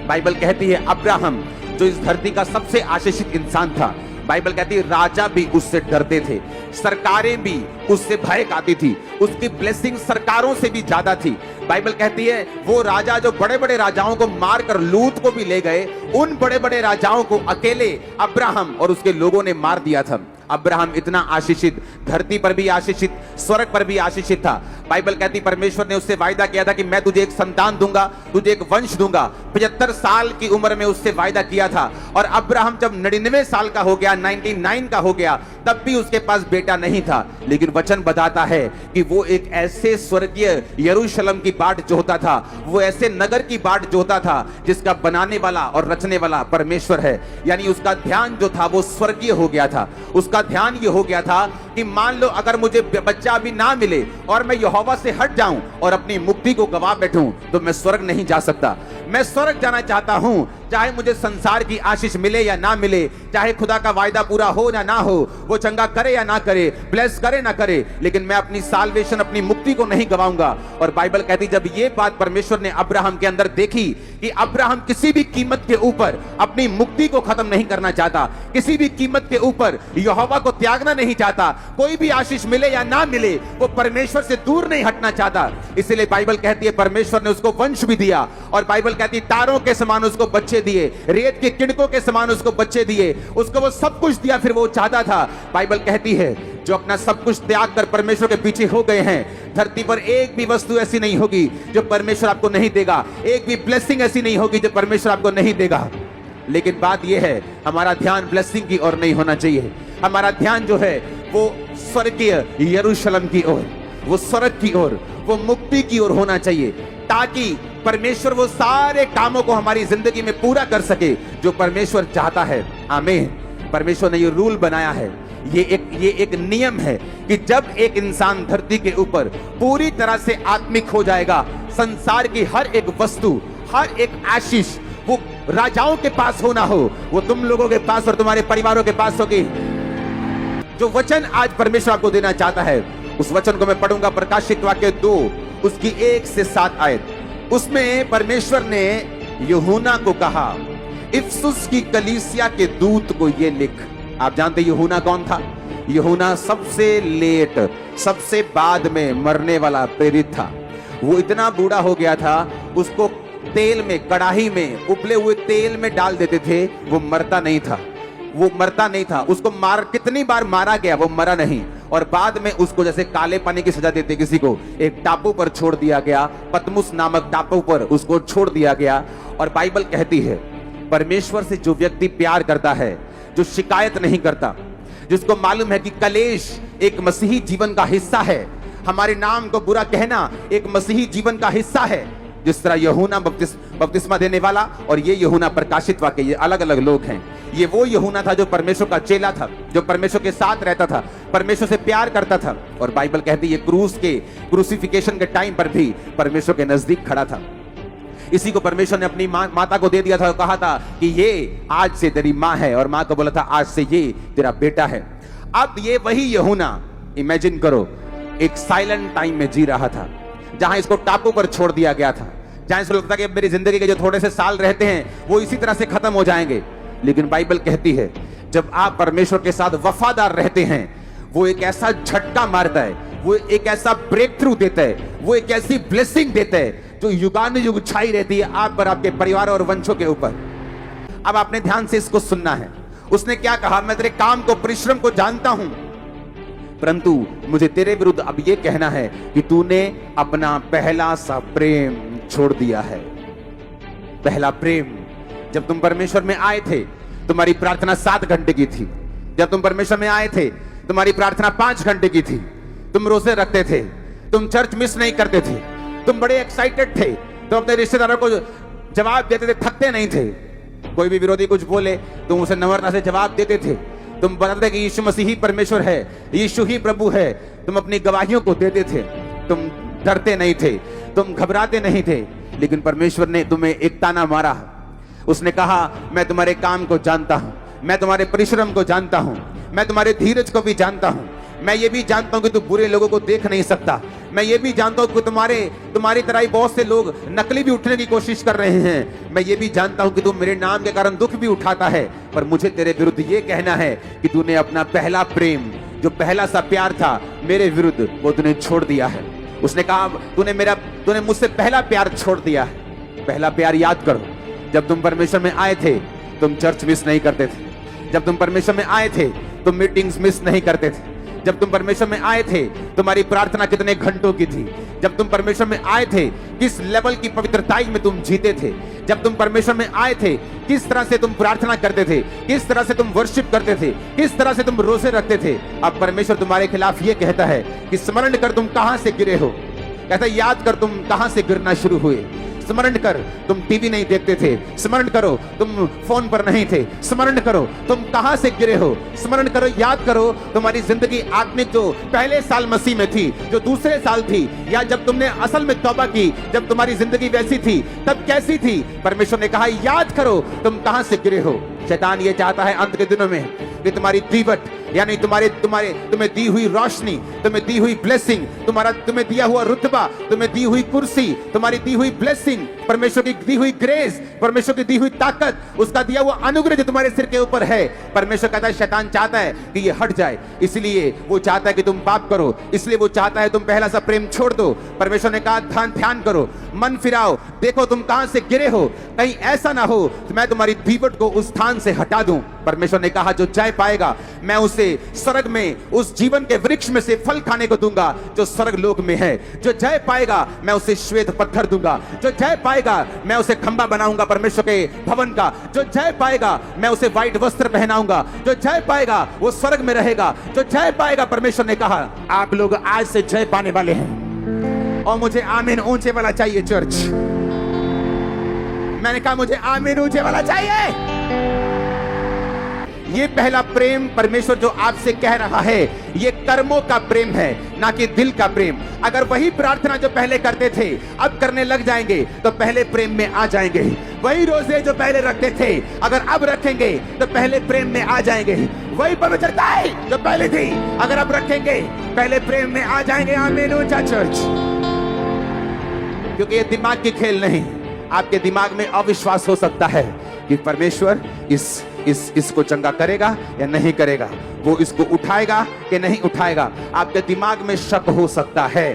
Bible कहती है Abraham जो इस धरती का सबसे आशीषित इंसान था, बाइबल कहती है राजा भी उससे डरते थे, सरकारें भी उससे भय खाती थी, उसकी ब्लेसिंग सरकारों से भी ज्यादा थी। बाइबल कहती है वो राजा जो बड़े बड़े राजाओं को मारकर लूत को भी ले गए, उन बड़े बड़े राजाओं को अकेले अब्राहम और उसके लोगों ने मार दिया था। अब्राहम इतना आशीषित, धरती पर भी आशीषित, स्वर्ग पर भी आशीषित था। बाइबल कहती परमेश्वर ने उससे वायदा किया था कि मैं तुझे एक संतान दूंगा, तुझे एक वंश दूंगा। 75 साल की उम्र में उससे वायदा किया था, और अब्राहम जब 99 साल का हो गया, 99 का हो गया, तब भी उसके पास बेटा नहीं था। लेकिन वचन बताता है कि वो एक ऐसे स्वर्गीय यरूशलेम की बाट जोहता था, वो ऐसे नगर की बाट जोहता था जिसका बनाने वाला और रचने वाला परमेश्वर है। यानी उसका ध्यान जो था वो स्वर्गीय हो गया था। उसका ध्यान ये हो गया था कि मान लो अगर मुझे बच्चा अभी ना मिले और मैं यहोवा से हट जाऊं और अपनी मुक्ति को गवा बैठूं, तो मैं स्वर्ग नहीं जा सकता। मैं स्वर्ग जाना चाहता हूं, चाहे मुझे संसार की आशीष मिले या ना मिले, चाहे खुदा का वायदा पूरा हो या ना हो, वो चंगा करे या ना करे, ब्लेस करे ना करे, लेकिन मैं अपनी साल्वेशन, अपनी मुक्ति को नहीं गवाऊंगा। और बाइबल कहती जब ये बात परमेश्वर ने अब्राहम के अंदर देखी कि अब्राहम किसी भी कीमत के ऊपर अपनी मुक्ति को खत्म नहीं करना चाहता, किसी भी कीमत के ऊपर यहोवा को त्यागना नहीं चाहता, कोई भी आशीष मिले या ना मिले वो परमेश्वर से दूर नहीं हटना चाहता, इसलिए बाइबल कहती है परमेश्वर ने उसको वंश भी दिया। और बाइबल कहती है तारों के समान उसको बच्चे दिए, रेत के किणकों के समान उसको बच्चे दिए, उसको वो सब कुछ दिया फिर वो चाहता था। बाइबल कहती है जो अपना सब कुछ त्याग कर परमेश्वर के पीछे हो गए हैं, धरती पर एक भी वस्तु ऐसी नहीं होगी जो परमेश्वर आपको नहीं देगा, एक भी ब्लेसिंग ऐसी नहीं होगी जो परमेश्वर आपको नहीं देगा। लेकिन बात यह है हमारा ध्यान ब्लेसिंग की ओर नहीं होना चाहिए, हमारा ध्यान जो है वो स्वर्गीय यरूशलेम की ओर, वो स्वर्ग की ओर, वो मुक्ति की ओर होना चाहिए, ताकि परमेश्वर वो सारे कामों को हमारी जिंदगी में पूरा कर सके जो परमेश्वर चाहता है। आमीन। परमेश्वर ने ये रूल बनाया है, ये एक नियम है कि जब एक इंसान धरती के ऊपर पूरी तरह से आत्मिक हो जाएगा, संसार की हर एक वस्तु, हर एक आशीष वो राजाओं के पास होना हो, वो तुम लोगों के पास और तुम्हारे परिवारों के पास होगी। जो वचन आज परमेश्वर आपको देना चाहता है, उस वचन को मैं पढ़ूंगा प्रकाशित वाक्य 2 उसकी 1 से 7 आयत। उसमें परमेश्वर ने यूहन्ना को कहा इफसुस की कलीसिया के दूत को ये लिख। आप जानते यूहन्ना कौन था? यूहन्ना सबसे लेट, सबसे बाद में मरने वाला प्रेरित था। वो इतना बूढ़ा हो गया था, उसको तेल में, कड़ाही में उबले हुए तेल में डाल देते थे, वो मरता नहीं था, वो मरता नहीं था। उसको कितनी बार मारा गया, वो मरा नहीं। और बाद में उसको जैसे काले पानी की सजा देते किसी को, एक टापू पर छोड़ दिया गया, पतमुस नामक टापू पर उसको छोड़ दिया गया। और बाइबल कहती है परमेश्वर से जो व्यक्ति प्यार करता है, जो शिकायत नहीं करता, जिसको मालूम है कि कलेश एक मसीही जीवन का हिस्सा है, हमारे नाम को बुरा कहना एक मसीही जीवन का हिस्सा है। जिस तरह यूहन्ना बपतिस्मा देने वाला और ये यूहन्ना प्रकाशित वाक्य, ये अलग अलग लोग हैं। ये वो यूहन्ना था जो परमेश्वर का चेला था, जो परमेश्वर के साथ रहता था, परमेश्वर से प्यार करता था। और बाइबल कहती है क्रूसिफिकेशन के टाइम पर भी परमेश्वर के नजदीक खड़ा था। इसी को परमेश्वर ने अपनी माता को दे दिया था, कहा था कि ये आज से तेरी माँ है, और माँ को बोला था आज से ये तेरा बेटा है। अब ये वही यूहन्ना, इमेजिन करो, एक साइलेंट टाइम में जी रहा था, जहां इसको टापू पर छोड़ दिया गया था, जहां इसको लगता कि मेरी जिंदगी के जो थोड़े से साल रहते हैं वो इसी तरह से खत्म हो जाएंगे। लेकिन बाइबल कहती है जब आप परमेश्वर के साथ वफादार रहते हैं, वो एक ऐसा झटका मारता है, वो एक ऐसा ब्रेक थ्रू देता है, वो एक ऐसी ब्लेसिंग देता है जो युगानुयुग छाई रहती है आप पर, आपके परिवार और वंशों के ऊपर। अब आपने ध्यान से इसको सुनना है। उसने क्या कहा? मैं तेरे काम को, परिश्रम को जानता हूं, परंतु मुझे तेरे विरुद्ध अब यह कहना है कि तूने अपना पहला सा प्रेम छोड़ दिया है। पहला प्रेम। जब तुम परमेश्वर में आए थे, तुम्हारी प्रार्थना 7 घंटे की थी। जब तुम परमेश्वर में आए थे, तुम्हारी प्रार्थना 5 घंटे की थी। तुम रोजे रखते थे, तुम चर्च मिस नहीं करते थे, तुम बड़े एक्साइटेड थे, तुम अपने रिश्तेदारों को जवाब देते थे, थकते नहीं थे। कोई भी विरोधी कुछ बोले तुम उसे नम्रता से जवाब देते थे। तुम बताते कि यीशु मसीह ही परमेश्वर है, यीशु ही प्रभु है। तुम अपनी गवाहियों को देते थे, तुम डरते नहीं थे, तुम घबराते नहीं थे। लेकिन परमेश्वर ने तुम्हें एक ताना मारा। उसने कहा मैं तुम्हारे काम को जानता हूं, मैं तुम्हारे परिश्रम को जानता हूं, मैं तुम्हारे धीरज को भी जानता हूं, मैं ये भी जानता हूं कि तू बुरे लोगों को देख नहीं सकता, मैं ये भी जानता हूं कि तुम्हारी तरह ही बहुत से लोग नकली भी उठने की कोशिश कर रहे हैं। मैं ये भी जानता हूं कि तू मेरे नाम के कारण दुख भी उठाता है, पर मुझे तेरे विरुद्ध ये कहना है कि तूने अपना पहला प्रेम, जो पहला सा प्यार था मेरे विरुद्ध, वो तूने छोड़ दिया है। उसने कहा तूने मुझसे पहला प्यार छोड़ दिया है। पहला प्यार याद करो, जब तुम परमेश्वर में आए थे तुम चर्च मिस नहीं करते थे। जब तुम परमेश्वर में आए थे तुम मीटिंग्स मिस नहीं करते थे। जब तुम परमेश्वर में आए थे तुम्हारी प्रार्थना कितने घंटों की थी। जब तुम परमेश्वर में आए थे किस लेवल की पवित्रताई में तुम जीते थे। जब तुम परमेश्वर में आए थे किस तरह से तुम प्रार्थना करते थे, किस तरह से तुम वर्शिप करते थे, किस तरह से तुम रोजे रखते थे। अब परमेश्वर तुम्हारे खिलाफ ये कहता है कि स्मरण कर तुम कहां से गिरे हो। कहता है याद कर तुम कहां से गिरना शुरू हुए। स्मरण कर तुम टीवी नहीं देखते थे। स्मरण करो तुम फोन पर नहीं थे। स्मरण करो तुम कहां से गिरे हो। स्मरण करो, याद करो तुम्हारी जिंदगी आत्मिक जो पहले साल मसीह में थी, जो दूसरे साल थी, या जब तुमने असल में तौबा की, जब तुम्हारी जिंदगी वैसी थी तब कैसी थी। परमेश्वर ने कहा याद करो तुम कहां से गिरे हो। शैतान ये चाहता है अंत के दिनों में कि तुम्हारी दीवट, यानी तुम्हें दी हुई रोशनी, तुम्हें दी हुई ब्लेसिंग, तुम्हें दिया हुआ रुतबा, तुम्हें दी हुई कुर्सी, तुम्हारी दी हुई ब्लेसिंग, परमेश्वर की दी हुई ग्रेस, परमेश्वर की दी हुई ताकत, उसका दिया हुआ अनुग्रह जो तुम्हारे सिर के ऊपर है, परमेश्वर कहता है शैतान चाहता है कि ये हट जाए। इसलिए वो चाहता है कि तुम पाप करो, इसलिए वो चाहता है तुम पहला सा प्रेम छोड़ दो। परमेश्वर ने कहा ध्यान करो, मन फिराओ, देखो तुम कहां से गिरे हो। कहीं ऐसा ना हो कि मैं तुम्हारी दीवट को उस स्थान से हटा दूं। परमेश्वर ने कहा जो जय पाएगा मैं उसे स्वर्ग में उस जीवन के वृक्ष में से फल खाने को दूंगा जो स्वर्ग लोक में है। जो जय पाएगा मैं उसे श्वेत पत्थर दूंगा। जो जय पाएगा मैं उसे खंबा बनाऊंगा परमेश्वर के भवन का। जो जय पाएगा मैं उसे व्हाइट वस्त्र पहनाऊंगा। जो जय पाएगा वो स्वर्ग में रहेगा। जो जय पाएगा, परमेश्वर ने कहा आप लोग आज से जय पाने वाले हैं। और मुझे आमीन ऊंचे वाला चाहिए चर्च। मैंने कहा मुझे आमीन ऊंचे वाला चाहिए। ये पहला प्रेम परमेश्वर जो आपसे कह रहा है ये कर्मों का प्रेम है, ना कि दिल का प्रेम। अगर वही प्रार्थना जो पहले करते थे अब करने लग जाएंगे तो पहले प्रेम में आ जाएंगे। वही रोजे जो पहले रखते थे अगर अब रखेंगे तो पहले प्रेम में आ जाएंगे। वही पवित्रता जो पहले थी अगर अब रखेंगे पहले प्रेम में आ जाएंगे। आमीन ऊंचा चर्च। क्योंकि ये दिमाग की खेल नहीं। आपके दिमाग में अविश्वास हो सकता है कि परमेश्वर इसको चंगा करेगा या नहीं करेगा, वो इसको उठाएगा कि नहीं उठाएगा। आपके दिमाग में शक हो सकता है,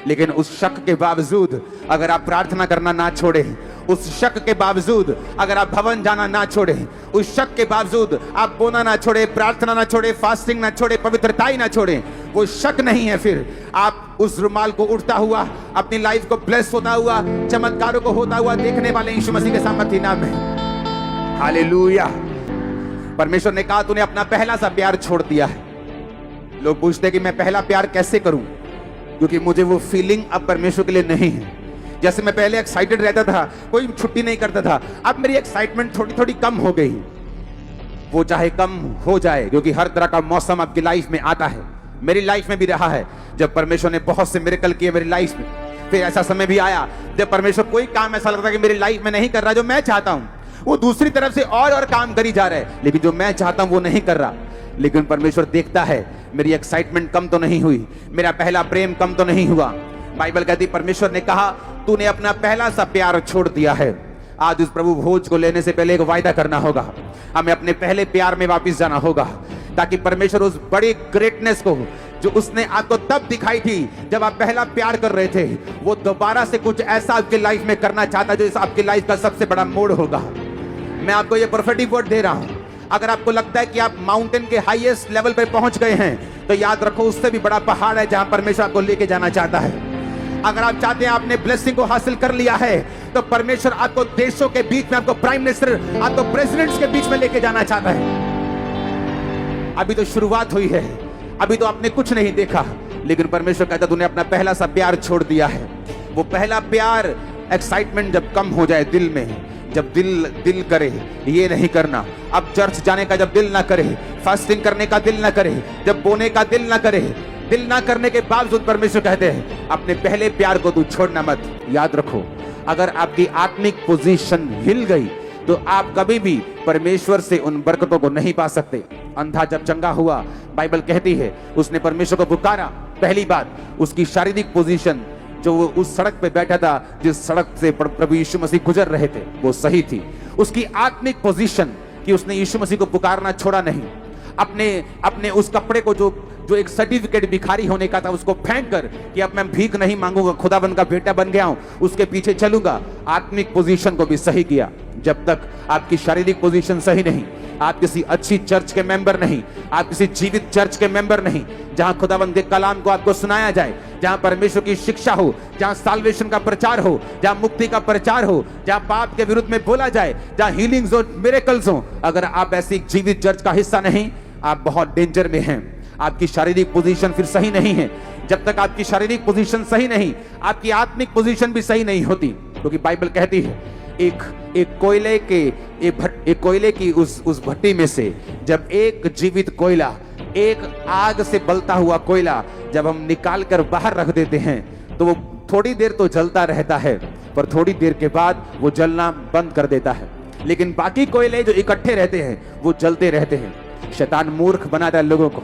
लेकिन उस शक के बावजूद अगर आप प्रार्थना करना ना छोड़े, उस शक के बावजूद अगर आप भवन जाना ना छोड़े, उस शक के बावजूद आप बोना ना छोड़े, प्रार्थना ना छोड़े, फास्टिंग ना छोड़े, पवित्रताई ना छोड़े, वो शक नहीं है। फिर आप उस रुमाल को उठता हुआ, अपनी लाइफ को ब्लेस होता हुआ, चमत्कारों को होता हुआ देखने वाले यीशु मसीह के सामर्थ्य नाम में। हालेलुया। परमेश्वर ने कहा तूने अपना पहला सा प्यार छोड़ दिया है। लोग पूछते हैं कि मैं पहला प्यार कैसे करूं, क्योंकि मुझे वो फीलिंग अब परमेश्वर के लिए नहीं है। जैसे मैं पहले एक्साइटेड रहता था, कोई छुट्टी नहीं करता था, अब मेरी एक्साइटमेंट थोड़ी थोड़ी कम हो गई। वो चाहे कम हो जाए, क्योंकि हर तरह का मौसम आपकी लाइफ में आता है। मेरी लाइफ में भी रहा है जब परमेश्वर ने बहुत से मिरेकल किए मेरी लाइफ में। फिर ऐसा समय भी आया जब परमेश्वर कोई काम ऐसा लगता है कि मेरी लाइफ में नहीं कर रहा जो मैं चाहता हूं, वो दूसरी तरफ से और काम करी जा रहा है, लेकिन जो मैं चाहता हूं वो नहीं कर रहा। लेकिन परमेश्वर देखता है मेरी एक्साइटमेंट कम तो नहीं हुई, मेरा पहला प्रेम कम तो नहीं हुआ। बाइबल कहती परमेश्वर ने कहा तूने अपना पहला सा प्यार छोड़ दिया है। आज उस प्रभु भोज को लेने से पहले एक वायदा करना होगा, हमें अपने पहले प्यार में वापस जाना होगा, ताकि परमेश्वर उस बड़ी ग्रेटनेस को जो उसने आपको तब दिखाई थी जब आप पहला प्यार कर रहे थे, वो दोबारा से कुछ ऐसा आपकी लाइफ में करना चाहता जो इस आपकी लाइफ का सबसे बड़ा मोड़ होगा। मैं आपको ये प्रोफेटिक वर्ड दे रहा हूं। अगर आपको लगता है कि आप माउंटेन के हाईएस्ट लेवल पे पहुंच गए हैं, तो याद रखो उससे भी बड़ा पहाड़ है जहां परमेश्वर आपको लेके जाना चाहता है। अगर आप चाहते हैं आपने ब्लेसिंग को हासिल कर लिया है, तो परमेश्वर आपको देशों के बीच में, आपको प्राइम मिनिस्टर, आपको प्रेसिडेंट्स के बीच में लेके जाना चाहता है। अभी तो शुरुआत हुई है, अभी तो आपने कुछ नहीं देखा, लेकिन परमेश्वर कहता तूने अपना पहला सा प्यार छोड़ दिया है। वो पहला प्यार, एक्साइटमेंट जब कम हो जाए दिल में, जब दिल करे ये नहीं करना, अब चर्च जाने का जब दिल ना करे, फास्टिंग करने का दिल ना करे, जब बोने का दिल ना करे, दिल ना करने के बावजूद परमेश्वर कहते हैं अपने पहले प्यार को तू छोड़ना मत। याद रखो, अगर आपकी आत्मिक पोजीशन हिल गई तो आप कभी भी परमेश्वर से उन बरकतों को नहीं पा सकते। अंधा जब चंगा हुआ, बाइबल कहती है उसने परमेश्वर को पुकारा, पहली बात, उसकी शारीरिक पोजीशन, जो वो उस सड़क पे बैठा था, जिस सड़क से प्रभु यीशु मसीह गुजर रहे थे, वो सही थी। उसकी आत्मिक पोजीशन कि उसने यीशु मसीह को पुकारना छोड़ा नहीं, अपने उस कपड़े को जो एक सर्टिफिकेट भिखारी होने का था, उसको फेंक कर कि अब मैं भीख नहीं मांगूंगा, खुदाबंद का बेटा बन गया हूं, उसके पीछे चलूंगा। आत्मिक पोजीशन को भी सही किया। जब तक आपकी शारीरिक पोजीशन सही नहीं, आप किसी अच्छी चर्च के मेंबर नहीं, आप किसी जीवित चर्च के मेंबर नहीं, जहां खुदाबंद के कलाम को आपको सुनाया जाए, जहां परमेश्वर की शिक्षा हो, जहां साल्वेशन का प्रचार हो, जहां मुक्ति का प्रचार हो, जहां पाप के विरुद्ध में बोला जाए, जहां हीलिंग्स और मिरेकल्स हो, अगर आप ऐसी जीवित चर्च का हिस्सा नहीं, आप बहुत डेंजर में हैं। आपकी शारीरिक पोजीशन फिर सही नहीं है। जब तक आपकी शारीरिक पोजीशन सही नहीं, आपकी आत्मिक पोजीशन भी सही नहीं होती, क्योंकि बाइबल कहती है एक कोयले की उस भट्टी में से जब एक जीवित कोयला, एक आग से बलता हुआ कोयला जब हम निकाल कर बाहर रख देते हैं, तो वो थोड़ी देर तो जलता रहता है, पर थोड़ी देर के बाद वो जलना बंद कर देता है। लेकिन बाकी कोयले जो इकट्ठे रहते हैं, वो जलते रहते हैं। शैतान मूर्ख बनाता है लोगों को।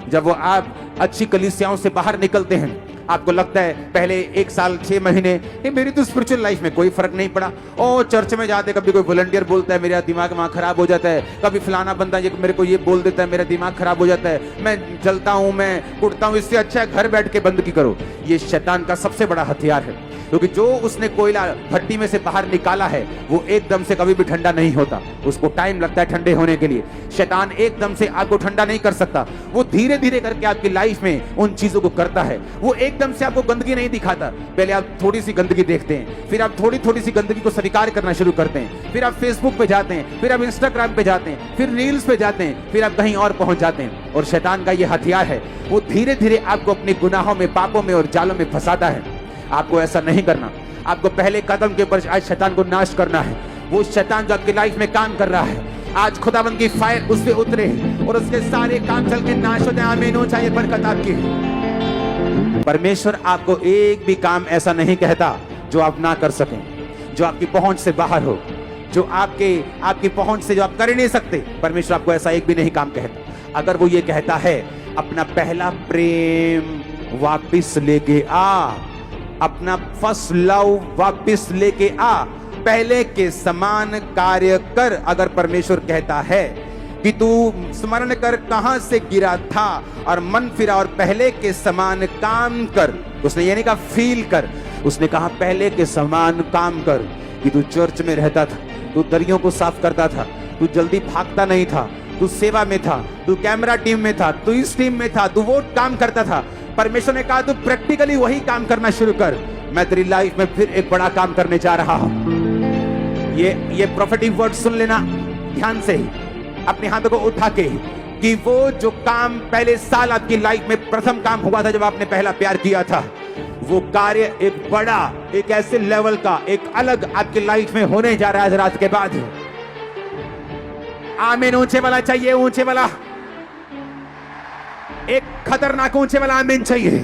जब वो आप अच्छी कलीसियाओं से बाहर निकलते हैं, आपको लगता है पहले 1 साल 6 महीने ये मेरी तो स्पिरिचुअल लाइफ में कोई फर्क नहीं पड़ा। ओ चर्च में जाते कभी कोई वॉलंटियर बोलता है, मेरा दिमाग वहां खराब हो जाता है, कभी फलाना बंदा ये मेरे को ये बोल देता है, मेरा दिमाग खराब हो जाता है, मैं जलता हूं, मैं उठता हूं। इससे अच्छा है घर बैठ के बंदगी करो। ये शैतान का सबसे बड़ा हथियार है, क्योंकि जो उसने कोयला भट्टी में से बाहर निकाला है, वो एकदम से कभी भी ठंडा नहीं होता, उसको टाइम लगता है ठंडे होने के लिए। शैतान एकदम से आपको ठंडा नहीं कर सकता, वो धीरे धीरे करके आपकी लाइफ में उन चीजों को करता है। वो एकदम से आपको गंदगी नहीं दिखाता, पहले आप थोड़ी सी गंदगी देखते हैं, फिर आप थोड़ी थोड़ी सी गंदगी को स्वीकार करना शुरू करते हैं, फिर आप फेसबुक पे जाते हैं, फिर आप इंस्टाग्राम पे जाते हैं, फिर रील्स पे जाते हैं, फिर आप कहीं और पहुंच जाते हैं। और शैतान का ये हथियार है, वो धीरे धीरे आपको अपने गुनाहों में, पापों में और जालों में फंसाता है। आपको ऐसा नहीं करना। आपको पहले कदम के ऊपर आज शैतान को नाश करना है। वो शैतान जो आपकी लाइफ में काम कर रहा है, आज खुदाबंद की फायर उस पे उतरे और उसके सारे काम चल के नाश हो जाए। आमीन हो चाहिए बरकत आपकी। परमेश्वर आपको एक भी काम ऐसा नहीं कहता जो आप ना कर सकें, जो आपकी पहुंच से बाहर हो, जो आपकी पहुंच से जो आप कर ही नहीं सकते। परमेश्वर आपको ऐसा एक भी नहीं काम कहता। अगर वो ये कहता है, अपना पहला प्रेम वापिस लेके आ, अपना फर्स्ट लव वापिस लेके आ, पहले के समान कार्य कर। अगर परमेश्वर कहता है कि तू स्मरण कर कहां से गिरा था और मन फिरा और पहले के समान काम कर, उसने ये नहीं कहा फील कर, उसने कहा पहले के समान काम कर। कि तू चर्च में रहता था, तू दरियों को साफ करता था, तू जल्दी भागता नहीं था, तू सेवा में था, तू कैमरा टीम में था, तू इस टीम में था, तू वो काम करता था। परमेश्वर ने कहा तू प्रैक्टिकली वही काम करना शुरू कर। मैं तेरी लाइफ में फिर एक बड़ा काम करने जा रहा हूं। ये प्रोफेटिक वर्ड सुन लेना ध्यान से, अपने हाथों को उठा के, कि वो जो काम पहले साल आपकी लाइफ में प्रथम काम हुआ था, जब आपने पहला प्यार किया था, वो कार्य एक बड़ा, एक ऐसे लेवल का, एक अलग आपकी लाइफ में होने जा रहा है आज रात के बाद। आमीन ऊंचे वाला चाहिए, ऊंचे वाला, एक खतरनाक ऊंचे वाला आमीन चाहिए।